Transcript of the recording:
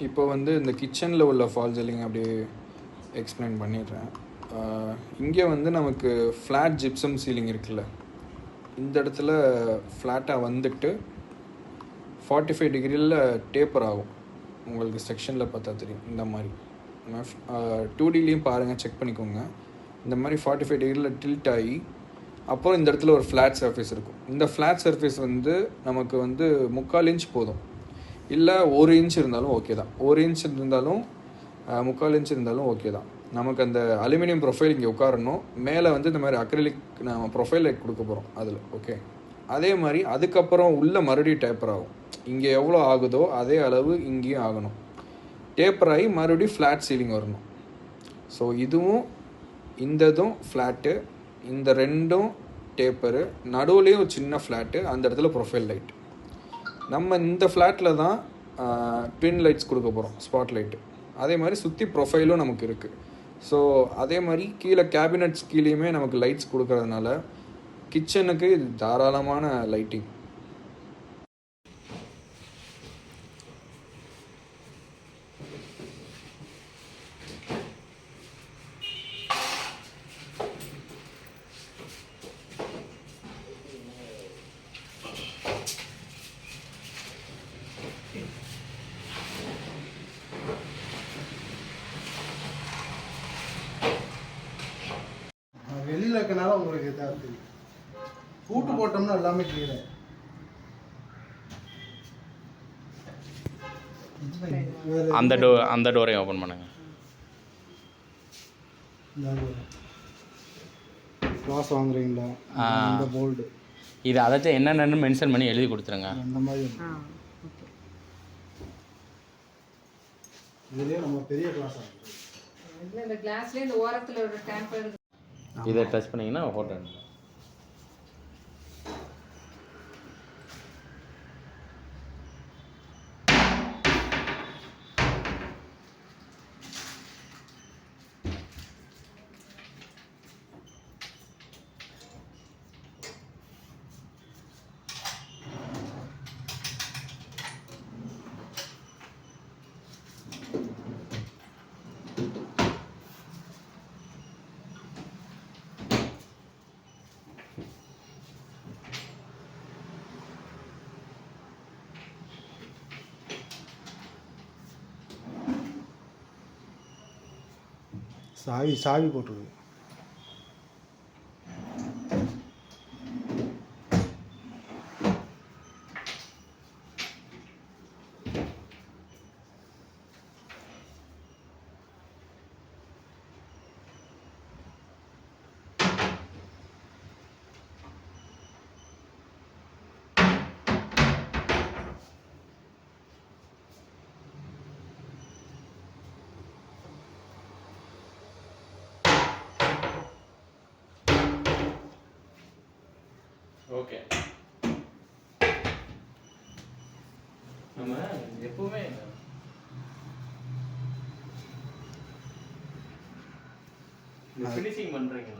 இப்போ வந்து இந்த கிச்சனில் உள்ள ஃபால் சீலிங் அப்படியே எக்ஸ்பிளைன் பண்ணிடுறேன். இங்கே வந்து நமக்கு ஃப்ளாட் ஜிப்சம் சீலிங் இருக்குல்ல, இந்த இடத்துல ஃப்ளாட்டாக வந்துட்டு 45 டிகிரியில் டேப்பர் ஆகும். உங்களுக்கு செக்ஷனில் பார்த்தா தெரியும். இந்த மாதிரி 2Dலேயும் பாருங்கள், செக் பண்ணிக்கோங்க. இந்த மாதிரி 45 டிகிரியில் டில்ட் ஆகி அப்புறம் இந்த இடத்துல ஒரு ஃப்ளாட் சர்ஃபேஸ் இருக்கும். இந்த ஃப்ளாட் சர்ஃபேஸ் வந்து நமக்கு வந்து 3/4 இன்ச் போதும், இல்லை 1 இன்ச் இருந்தாலும் ஓகே தான். 1 இன்ச் இருந்தாலும் 3/4 இன்ச் இருந்தாலும் ஓகே தான். நமக்கு அந்த அலுமினியம் ப்ரொஃபைல் இங்கே உட்காரணும். மேலே வந்து இந்த மாதிரி அக்ரிலிக் நம்ம ப்ரொஃபைல் கொடுக்க போகிறோம் அதில். ஓகே, அதே மாதிரி அதுக்கப்புறம் உள்ள மறுபடியும் டேப்பர் ஆகும். இங்கே எவ்வளோ ஆகுதோ அதே அளவு இங்கேயும் ஆகணும். டேப்பர் ஆகி மறுபடியும் ஃப்ளாட் சீலிங் வரணும். ஸோ இதுவும் இந்ததும் ஃப்ளாட்டு, இந்த ரெண்டும் டேப்பரு, நடுவுலேயும் ஒரு சின்ன ஃப்ளாட்டு, அந்த இடத்துல ப்ரொஃபைல் லைட். நம்ம இந்த ஃப்ளாட்டில் தான் ட்வின் லைட்ஸ் கொடுக்க போகிறோம், ஸ்பாட் லைட்டு. அதே மாதிரி சுற்றி ப்ரொஃபைலும் நமக்கு இருக்குது. ஸோ அதே மாதிரி கீழே கேபினட்ஸ் கீழேயுமே நமக்கு லைட்ஸ் கொடுக்கறதுனால கிச்சனுக்கு இது தாராளமான லைட்டிங். வெளியில் இருக்கனால உங்களுக்கு இதாக தெரியும். பூட்டு போட்டோம்னா எல்லாமே கிளியர். அந்த டோரையும் ஓப்பன் பண்ணுங்க. கிளாஸ் வாங்குறீங்களா? இந்த போல்டு இது அதாச்சும் என்னென்னு மென்ஷன் பண்ணி எழுதி கொடுத்துருங்க. அந்த மாதிரி இதுலேயே நம்ம பெரிய கிளாஸ் ஆகும். இந்த கிளாஸ்லேயே இந்த ஓரத்தில் ஒரு டேம்பர் இதை டச் பண்ணிங்கன்னா ஃபோட்டோ எடுங்க. சாவி போட்டுருக்கு. ஓகே, நம்ம எப்பவுமே ஃபினிஷிங் பண்ணுறீங்க.